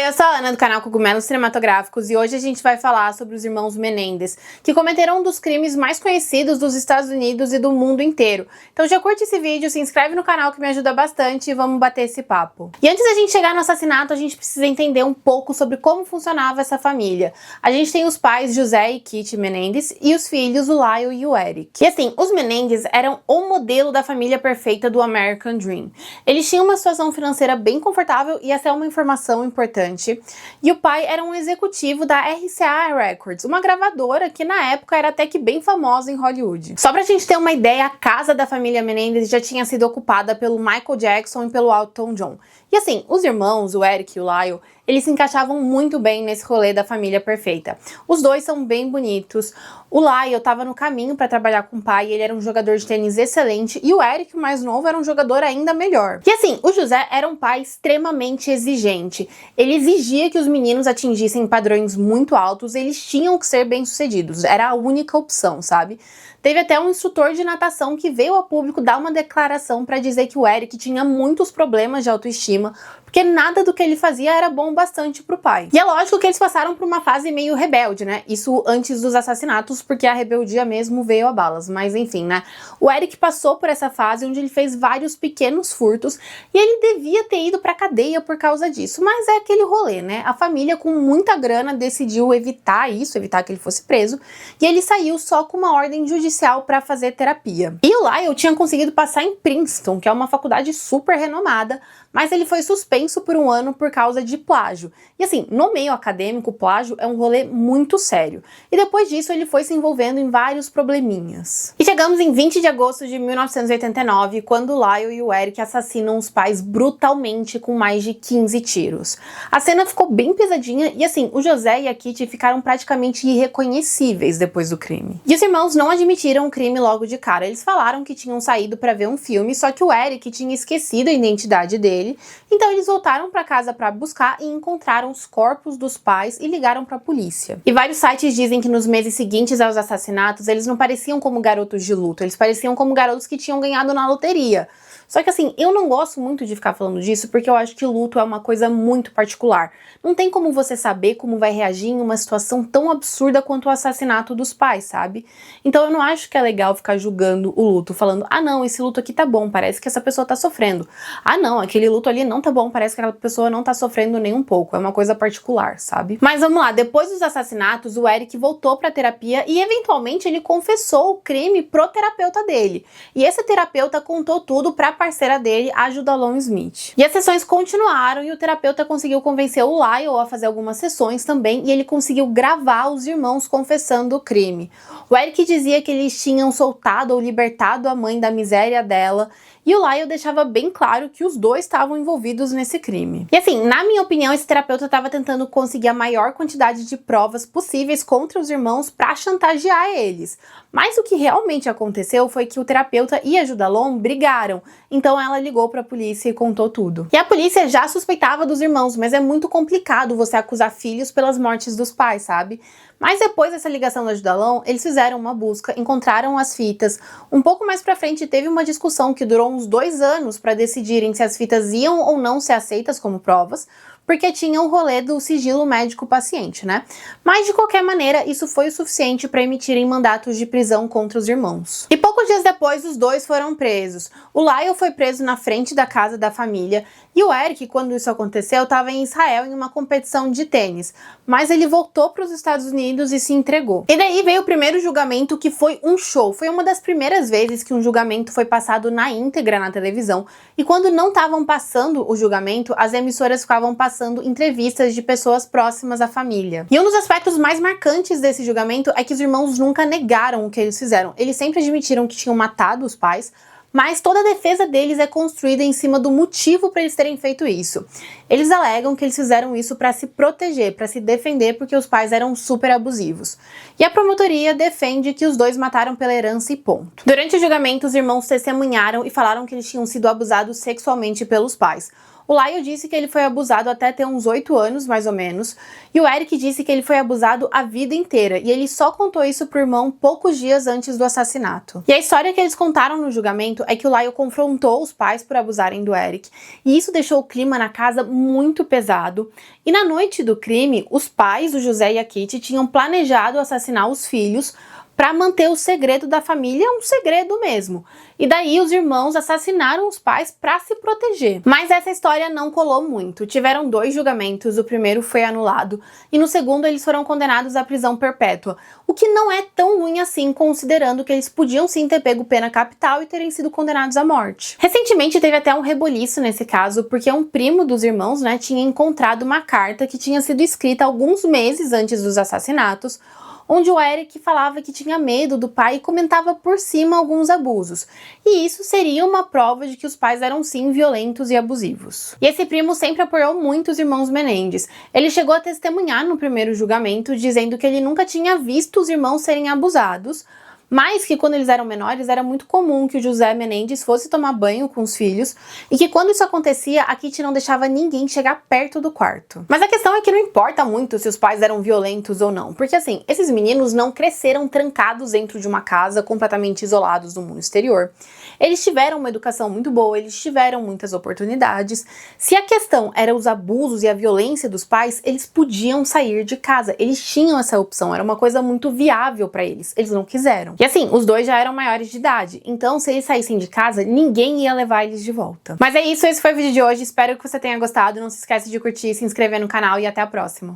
eu sou a Ana do canal Cogumelos Cinematográficos e hoje a gente vai falar sobre os irmãos Menendez, que cometeram um dos crimes mais conhecidos dos Estados Unidos e do mundo inteiro. Então já curte esse vídeo, se inscreve no canal que me ajuda bastante e vamos bater esse papo. E antes da gente chegar no assassinato, a gente precisa entender um pouco sobre como funcionava essa família. A gente tem os pais José e Kitty Menendez e os filhos, o Lyle e o Eric. E assim, os Menendez eram o modelo da família perfeita do American Dream. Eles tinham uma situação financeira bem confortável e essa é uma informação importante. E o pai era um executivo da RCA Records, uma gravadora que na época era até que bem famosa em Hollywood. Só pra gente ter uma ideia, a casa da família Menendez já tinha sido ocupada pelo Michael Jackson e pelo Elton John. E assim, os irmãos, o Eric e o Lyle, eles se encaixavam muito bem nesse rolê da família perfeita. Os dois são bem bonitos. O Lyle estava no caminho para trabalhar com o pai, ele era um jogador de tênis excelente, e o Eric, o mais novo, era um jogador ainda melhor. E assim, o José era um pai extremamente exigente. Ele exigia que os meninos atingissem padrões muito altos, eles tinham que ser bem-sucedidos, era a única opção, sabe? Teve até um instrutor de natação que veio a público dar uma declaração para dizer que o Eric tinha muitos problemas de autoestima, porque nada do que ele fazia era bom bastante pro pai. E é lógico que eles passaram por uma fase meio rebelde, né? Isso antes dos assassinatos, porque a rebeldia mesmo veio a balas, mas enfim, né? O Eric passou por essa fase onde ele fez vários pequenos furtos e ele devia ter ido pra cadeia por causa disso, mas é aquele rolê, né? A família com muita grana decidiu evitar isso, evitar que ele fosse preso, e ele saiu só com uma ordem judicial para fazer terapia. E o Lyle tinha conseguido passar em Princeton, que é uma faculdade super renomada, mas ele foi suspenso por um ano por causa de plágio. E assim, no meio acadêmico, plágio é um rolê muito sério. E depois disso ele foi se envolvendo em vários probleminhas. E chegamos em 20 de agosto de 1989, quando o Lyle e o Eric assassinam os pais brutalmente com mais de 15 tiros. A cena ficou bem pesadinha e assim, o José e a Kitty ficaram praticamente irreconhecíveis depois do crime. E os irmãos não admitiram o crime logo de cara. Eles falaram que tinham saído para ver um filme, só que o Eric tinha esquecido a identidade dele, então eles voltaram para casa para buscar e encontraram os corpos dos pais e ligaram para a polícia. E vários sites dizem que nos meses seguintes aos assassinatos, eles não pareciam como garotos de luto, eles pareciam como garotos que tinham ganhado na loteria. Só que assim, eu não gosto muito de ficar falando disso porque eu acho que luto é uma coisa muito particular. Não tem como você saber como vai reagir em uma situação tão absurda quanto o assassinato dos pais, sabe? Então eu não acho que é legal ficar julgando o luto, falando, ah não, esse luto aqui tá bom, parece que essa pessoa tá sofrendo. Ah não, aquele luto ali não tá bom, parece que aquela pessoa não tá sofrendo nem um pouco, é uma coisa particular, sabe? Mas vamos lá, depois dos assassinatos, o Eric voltou pra terapia e eventualmente ele confessou o crime pro terapeuta dele. E esse terapeuta contou tudo pra parceira dele, a Judalon Smith. E as sessões continuaram e o terapeuta conseguiu convencer o Lyle a fazer algumas sessões também e ele conseguiu gravar os irmãos confessando o crime. O Eric dizia que eles tinham soltado ou libertado a mãe da miséria dela e o Lyle deixava bem claro que os dois estavam envolvidos nesse crime. E assim, na minha opinião, esse terapeuta estava tentando conseguir a maior quantidade de provas possíveis contra os irmãos para chantagear eles. Mas o que realmente aconteceu foi que o terapeuta e a Judalon brigaram, então ela ligou para a polícia e contou tudo. E a polícia já suspeitava dos irmãos, mas é muito complicado você acusar filhos pelas mortes dos pais, sabe? Mas depois dessa ligação da Judalon, eles fizeram uma busca, encontraram as fitas. Um pouco mais pra frente teve uma discussão que durou uns 2 anos para decidirem se as fitas iam ou não ser aceitas como provas, porque tinha o rolê do sigilo médico-paciente, né? Mas de qualquer maneira, isso foi o suficiente para emitirem mandatos de prisão contra os irmãos. E poucos dias depois, os dois foram presos. O Lyle foi preso na frente da casa da família e o Eric, quando isso aconteceu, estava em Israel em uma competição de tênis, mas ele voltou para os Estados Unidos e se entregou. E daí veio o primeiro julgamento, que foi um show. Foi uma das primeiras vezes que um julgamento foi passado na íntegra na televisão, e quando não estavam passando o julgamento, as emissoras ficavam passando entrevistas de pessoas próximas à família. E um dos aspectos mais marcantes desse julgamento é que os irmãos nunca negaram o que eles fizeram. Eles sempre admitiram que tinham matado os pais, mas toda a defesa deles é construída em cima do motivo para eles terem feito isso. Eles alegam que eles fizeram isso para se proteger, para se defender, porque os pais eram super abusivos. E a promotoria defende que os dois mataram pela herança e ponto. Durante o julgamento, os irmãos testemunharam e falaram que eles tinham sido abusados sexualmente pelos pais. O Lyle disse que ele foi abusado até ter uns 8 anos, mais ou menos, e o Eric disse que ele foi abusado a vida inteira, e ele só contou isso pro irmão poucos dias antes do assassinato. E a história que eles contaram no julgamento é que o Lyle confrontou os pais por abusarem do Eric, e isso deixou o clima na casa muito pesado, e na noite do crime, os pais, o José e a Kitty, tinham planejado assassinar os filhos para manter o segredo da família um segredo mesmo. E daí os irmãos assassinaram os pais para se proteger. Mas essa história não colou muito. Tiveram 2 julgamentos, o primeiro foi anulado e no segundo eles foram condenados à prisão perpétua, o que não é tão ruim assim, considerando que eles podiam sim ter pego pena capital e terem sido condenados à morte. Recentemente teve até um reboliço nesse caso, porque um primo dos irmãos, tinha encontrado uma carta que tinha sido escrita alguns meses antes dos assassinatos, onde o Eric falava que tinha medo do pai e comentava por cima alguns abusos. E isso seria uma prova de que os pais eram sim violentos e abusivos. E esse primo sempre apoiou muito os irmãos Menendez. Ele chegou a testemunhar no primeiro julgamento, dizendo que ele nunca tinha visto os irmãos serem abusados, mas que quando eles eram menores era muito comum que o José Menendez fosse tomar banho com os filhos e que quando isso acontecia, a Kitty não deixava ninguém chegar perto do quarto. Mas a questão é que não importa muito se os pais eram violentos ou não, porque assim, esses meninos não cresceram trancados dentro de uma casa, completamente isolados do mundo exterior. Eles tiveram uma educação muito boa, eles tiveram muitas oportunidades. Se a questão era os abusos e a violência dos pais, eles podiam sair de casa, eles tinham essa opção, era uma coisa muito viável para eles, eles não quiseram. E assim, os 2 já eram maiores de idade, então se eles saíssem de casa, ninguém ia levar eles de volta. Mas é isso, esse foi o vídeo de hoje, espero que você tenha gostado, não se esquece de curtir, se inscrever no canal e até a próxima.